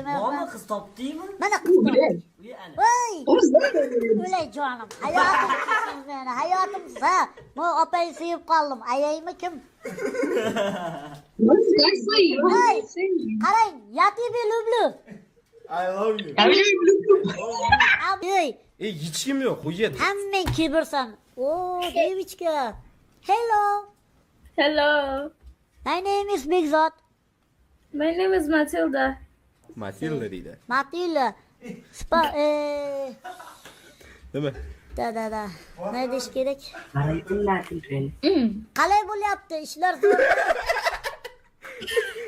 Mama kız toplayayım mı? Mana kız toplayayım. Voy! O'zida O'lay jonim. Hayotim meni, hayotim siz. Men opangni sevib qoldim. Ayaymi kim? Hey! Qarang, yatibi lublu. I love you. Hey, Hiç kim yok. Bu yedi. hammang kibirsan. Oh, devichka. Hello. Hello, My name is Bigzot. my name is Matilda. Matilda deydi. Matilda. Nima? Da. Ne deyish kerak? Alaikumsalam. Qalay bo'lyapti ishlar?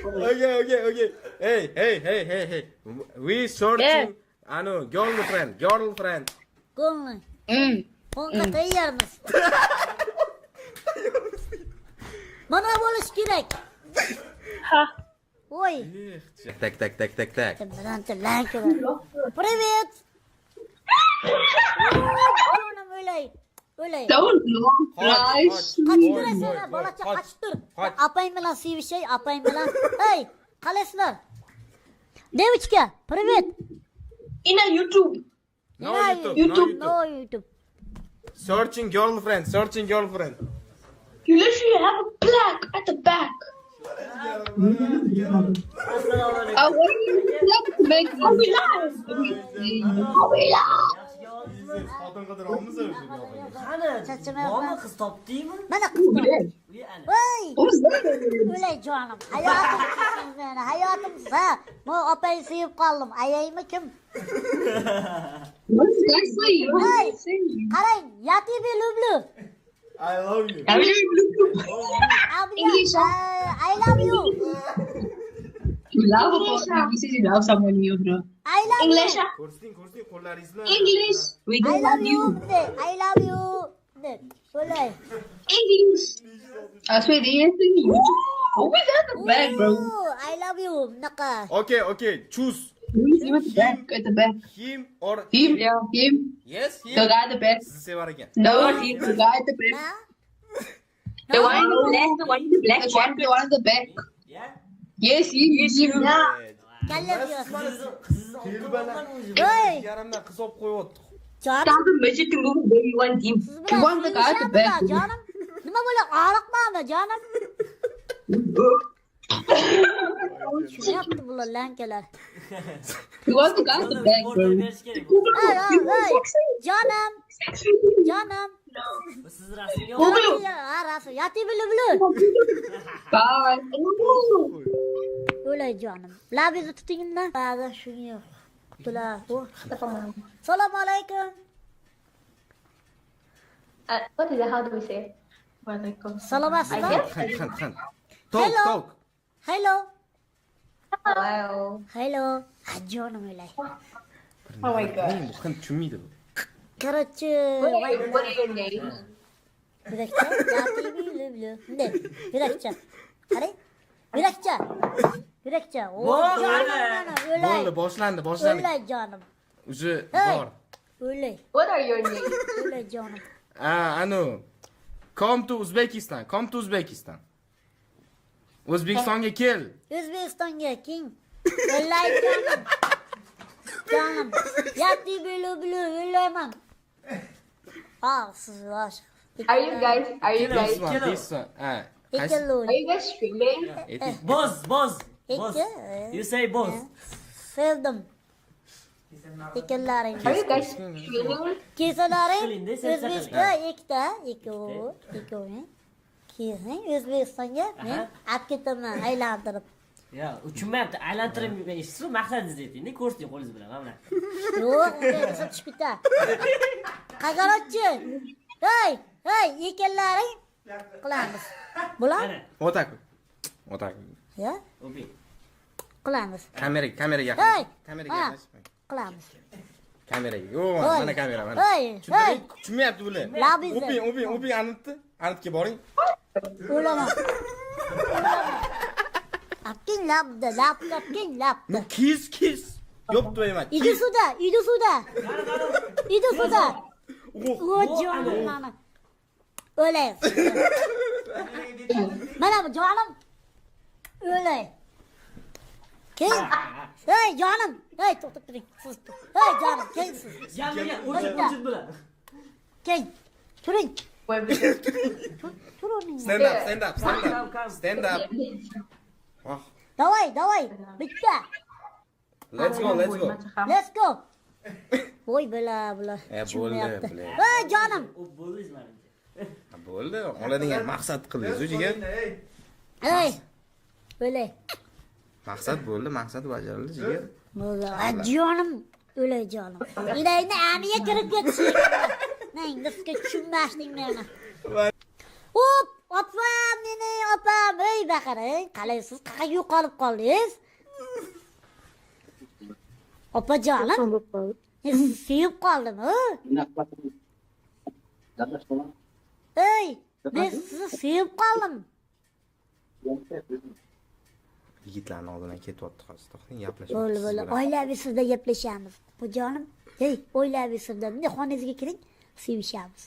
Okay. Hey. We searching. Ano, girlfriend. Ko'ngli. Ko'ngli tayyormiz. Mana bo'lish kerak. Ha, Oy. Tak. Bilan lanka. Привет. Jonim o'lay. don't look Qachtirasizlar, bolacha qachtir. Apang bilan sevishay, apang bilan. Hey, qalaysizlar? Devichka, привет. in a YouTube. No YouTube. No YouTube. Searching girlfriend. You literally have a plaque at the back. What are you make? Are we live? Xotin qidir olmasa Qani? Mama kız toplayayım mı? Mana kız toplayayım. Voy! O'lay jonim. Hayotim meni, hayotim siz. Men opangni sevib qoldim. Ayaymi kim? Hey! Qarang, yatibi lublu. I love you. English. I love you. You love a person. You say you love someone new, bro. I love English. you. Ko'rsing qo'llaringizni. English. We I don't love love you. you. I love you. O'lay. English. I swear they answer me. Oh, we got the back, bro. I love you. Naqa. Okay. Choose We see at the back. At the back. him or Him. Him. yes, The him. guy at the back. Sizni sevar ekan. No, him. The guy at the back. Ha? The one in the black. The one in the black. The one at the back. Ya? Yes, him. Kalla diyorsun. Telbalar. Voy! Yarimdan qiz olib qo'yapti. Jonim. Tell the midget to move where you want him. Siz You bilan want the guy at the sevishamiz, back. jonim. Nima bo'ladi? Og'riqmami, jonim? Tushunyapti bular lankalar. You want the guy at the back, bro. Hey, jonim. Siz rasmga Rasm. Yatibi lublu. Bye. O'lay jonim. Labingizni tutingda. Ba'zi shunga yo'q. Qutlar. Assalomu alaykum. What is it? How do we say it? Salomatsizlar? Qan. Hello. Talk. Hello. Hello. Jonim o'lay. Oh my god. Bu qan tushunmaydi bu. Короче, What are your names? Yurakcha, yatibi lublu. Bunday. Yurakcha. Qarang. Yurakcha. O'lay. Bo'ldi, boshlandi. O'lay jonim. Уже Hey. bor. O'lay. What are your names? O'lay jonim. Ano. Come to Uzbekistan. O'zbekistonga kel. O'zbekistonga king. O'lay jonim. Jonim. Yatibi lublu. O'layman. Siz yosh. Are you guys? This one. Ikkalun. Are you guys streaming? Boz. Ikki. You say boz. Sevdim. Ikkilaring. Are you guys streaming? Kesalaring Qiling-da, sen O'zbekistonga ikkovi. Kesing O'zbekistonga men olib ketaman aylantirib. Ya, uchmayapti. Aylantirib yurganingiz maqsadingiz ayting-da, ko'rsating qo'lingiz bilan mana. Yo'q, unday desa tushib ketadi. Qagarochi. Hey, ikkilaring qilamiz. Bo'ladi? Otak. Ya, Obi. qilamiz. Kameraga. Hey. Kameraga. Qilamiz. Kameraga. Yo'q, mana kamera mana. Hey. Tushunmayapti bular. Labingizni. O'ping, anitga boring. O'laman. Apkin labda. No kiss. Yopmayman. Idi suda. O jonim mana. O'lay. Mana bu jonim. O'lay. Kel. Hey canım. Hey to'xtab turing. Siz. Hey canım, kel siz. Jamiga o'chib bo'ladi. Kel. Turing. Tur o'rningdan. Stand up, stand up, stand up. Stand up. Oh, Давай, bitta. let's go, let's go. Let's go. Voy bula. Bo'ldi. Hey canım. U bo'ldingiz menimcha. Bo'ldi. Oladigan maqsad qildingiz jigar. Hey. Böyle. Maqsad bo'ldi, maqsad bajarildi jigar. Canım. Öyle canım. İlayni aniye kirib ketishik. Neng, bizga tushunmasding meni. Hop, opam, meni opam. Ey baqaring, qalaysiz? Qayerga yo'qolib qoldingiz? Opajonim. Sevib qoldim, ha? Ey, men sizni sevib qoldim. Yigitlarning oldidan ketyapti hozir. To'xtang, gaplashamiz. Bo'ldi. Oilaviy sirda gaplashamiz. Opajonim, hey, oilaviy sirda xonangizga kiring, sevishamiz.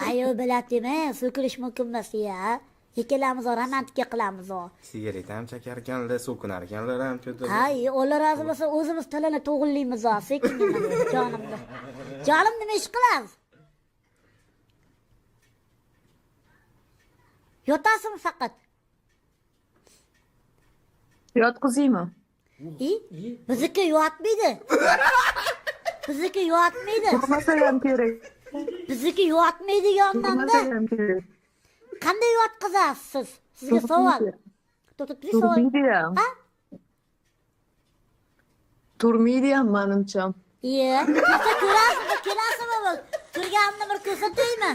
Ayo, bilat dema, so'kilish mumkin emas ya. Ikkalamiz romantika qilamiz. Sigaret ham chakar ekanlar, so'kinar ekanlar ham ko'tib. Hay, Alloh rozi bo'lsa, o'zimiz tilini to'g'rilaymiz, sekingina jonimda. Jonim nima ish qilamiz? Yotasizmi faqat? Yotqizaymi? Bizniki yotmaydi. Bizniki yotmaydi. Turmasa ham kerak. Bizniki yotmaydi yonmanda. Turmasa ham kerak. Qanday yotqizasiz siz? Sizga savol. To'xtatib savol. Turmaydi ham. Ha? Turmaydi ham menimcha. Iya, siz ko'rasizmi, kelasizmi bu? Turganimni bir ko'rsataymi?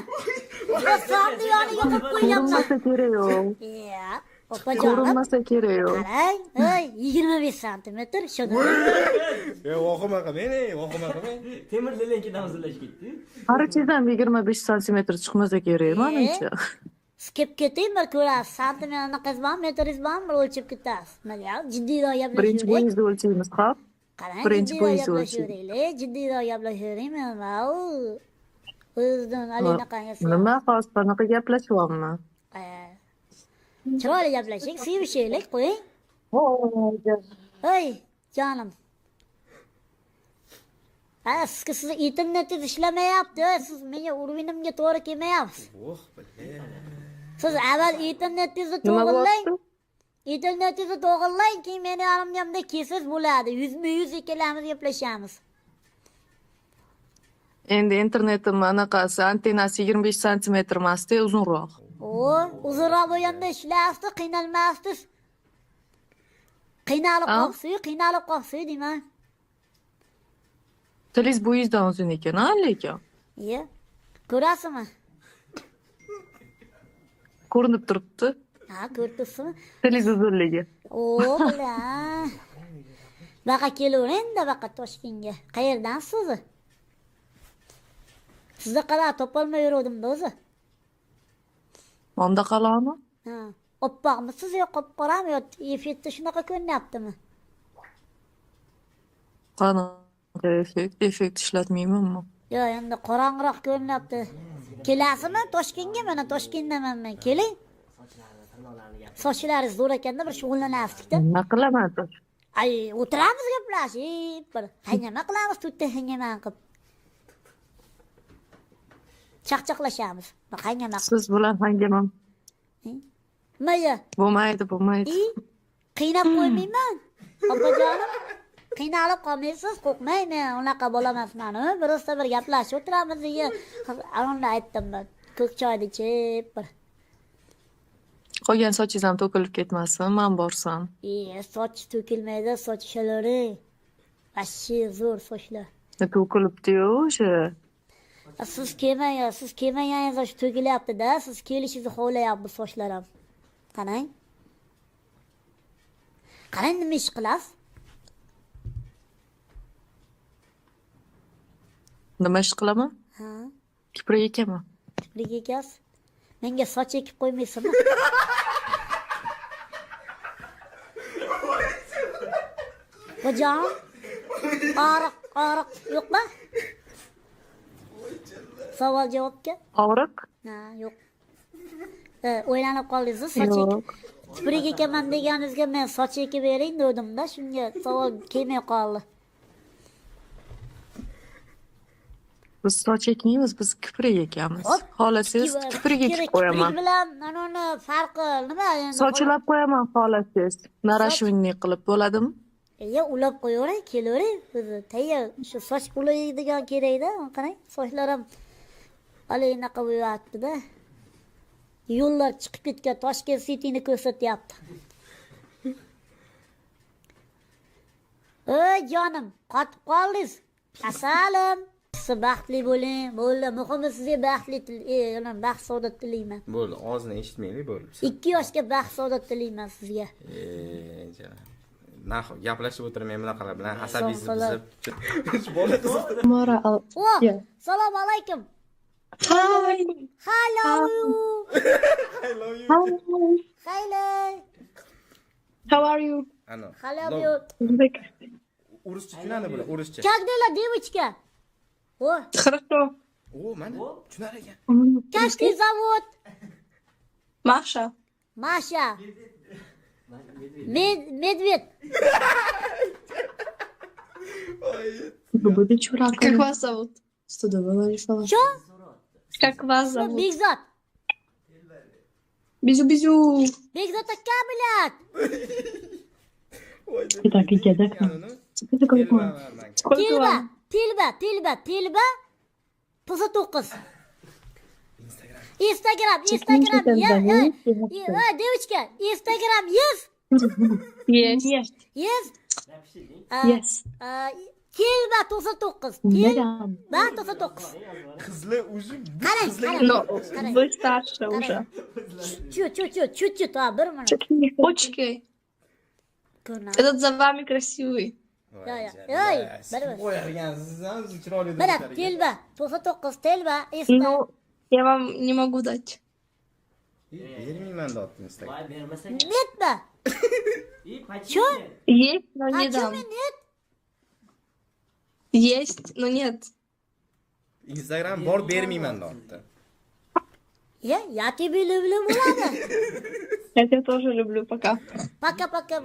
Biz so'mni yoniga qo'yib qo'yganman. Ko'rinmasa kerak yo'q. Iya, opajonim. Ko'rinmasa kerak yo'q. Qarang, ey, 25 santimetr shuni. Vohima qilmang, vohima qilmang. Temir lelenkidan uzunlashib ketdi. Qarichidan 25 santimetr chiqmasa kerak menimcha. Siz kelib keting, bir ko'rasiz. Santimetringiz bormi, metringiz bormi, bir o'lchab ketasiz. Mana jiddiyroq Birinchi gaplashaylik. bo'yingizni o'lchaymiz, xo'p? Qarang, birinchi jiddiyroq bo'yingizni gaplashaylik. Jiddiyroq gaplashaylik. Mana u o'zidan alina qaniyasi. Nima hozir qanaqa gaplashyapman? Chiroyli gaplashing, sevishaylik, qo'ying. Ey, jonim. Siz internetingiz ishlamayapti. Siz menga urvinimga to'g'ri kelmayapsiz. Oh, bilay. Siz avval internetingizni to'g'irlang. İnternetingizni to'g'irlang, keyin meni yonimda kelsangiz bo'ladi. 100% ikkalamiz gaplashamiz. Endi internetim anaqasi antennasi 25 santimetr emasda, uzunroq. Uzunroq bo'lganda ishlasdi, qiynalmasdiz. Qiynalib qolsiz, deyman. Tilingiz bo'yingizdan uzun ekan, lekin. Iya. Ko'rasizmi? Ko'rinib turibdi. Ha, ko'rib turibsizmi? Tilingiz uzunligi. Bilan. Baqa kelavering-da, baqa Toshkentga. Qayerdan siz? Sizni qara topolmay yurdim-da o'zi. Onda qalami? Ha. Oppoqmisiz yo qop-qorami yo effekti shunaqa ko'rinyaptimi? Qanaqa effekt ishlatmaymanmi? Yo, endi qorong'iroq ko'rinyapti. Kelasizmi Toshkentga? Mana Toshkentdaman men. Keling. Sochlaringiz zo'r ekanda bir shug'ullanasizda. Nima qilaman? Ay, o'tiramiz gaplashib, bir hangama qilamiz, tutda hangama qilib. Chaqchaqlashamiz. Bir hangama. Siz bilan hangamam. Mayli. Bo'lmaydi. Qiynab qo'ymayman. Opajonim. Qiynalib qolmaysiz, qo'rqmayman. Unaqa bo'lamasman. Birozda bir gaplashib o'tiramiz. Unda aytdim ben. Ko'k choyni ichib bir. Qolgan sochingiz ham to'kilib ketmasin, men borsam. Soch to'kilmaydi, soch shalori. Vashi zo'r sochlar. To'kilibdi-yu o'sha. Siz kelmaganingizda shu to'kilyapti-da, siz kelishingizni xohlayapti sochlarim. Qarang. Qarang nima ish qilasiz? Nima ish qilaman? Ha. Kiprik ekanman. Kiprik ekansiz. Menga soch ekib qo'ymaysizmi? Hocam. Og'riq yo'qmi? Savol javobga? Og'riq? Ha, yo'q. O'ylanib qoldingiz, kiprik ekaman deganingizga men soch ekib bering dedim-da, shunga savol kelmay qoldi. Biz soch ekmaymiz, biz kiprik ekamiz. Xohlasangiz kiprik ekib qo'yaman. Kiprik bilan uni farqi nima endi? Sochilab qo'yaman xohlasangiz. Narashvinniy qilib bo'ladimi? Ulab qo'yavering, kelavering. O'zi tayyor shu soch ulaydigan kerakda, qarang, sochlarim alaynaqa bo'lyapti-da. Yo'llar chiqib ketgan Toshkent City'ni ko'rsatyapti. Ey jonim, qotib qoldingiz. Asalim. Siz baxtli bo'ling. Bo'ldi, muhimi sizga baxtli, baxt saodat tilayman. Bo'ldi, og'zini eshitmaylik bo'ldi. 2 yoshga baxt saodat tilayman sizga. Gaplashib o'tirmay bunaqa bilan asabingizni buzib. Bola Mora al. Assalomu alaykum. Hi. Hello. Hello. How are you? Ano. Hello. Урусча tushunadi bular, урусча. Как дела, девочка? О, Хорошо. O, mana tushunar ekan. как тебя зовут? Маша. Маша. Медведь. Будет чурак. Как вас зовут? Что давала решала? Что? Как вас зовут? Бигзот. Бизу-бизу. Бигзот aka, блядь. Так, иди, так. Сколько вам? Сколько вам? Tilba. Pusa 9. Instagram. Девочка, Instagram есть? Есть. Есть? Yes. Tilba 99. Tilba 99. Qizlar уже Qarang. Но вы старше уже. Чуть-чуть, bir minut. Очки. Этот за вами красивый. Ey, qo'yargansiz, chiroyli mana Tilba 99 Tilba Ну, я вам не могу дать. Bermayman dotni Instagram. Voy bermasang. netmi? Чё? Есть, но не дам. Net? Есть, но нет. Instagram bor, bermayman dotni. Я тебя люблю, bo'ladi. Я тебя тоже люблю. Пока. Пока.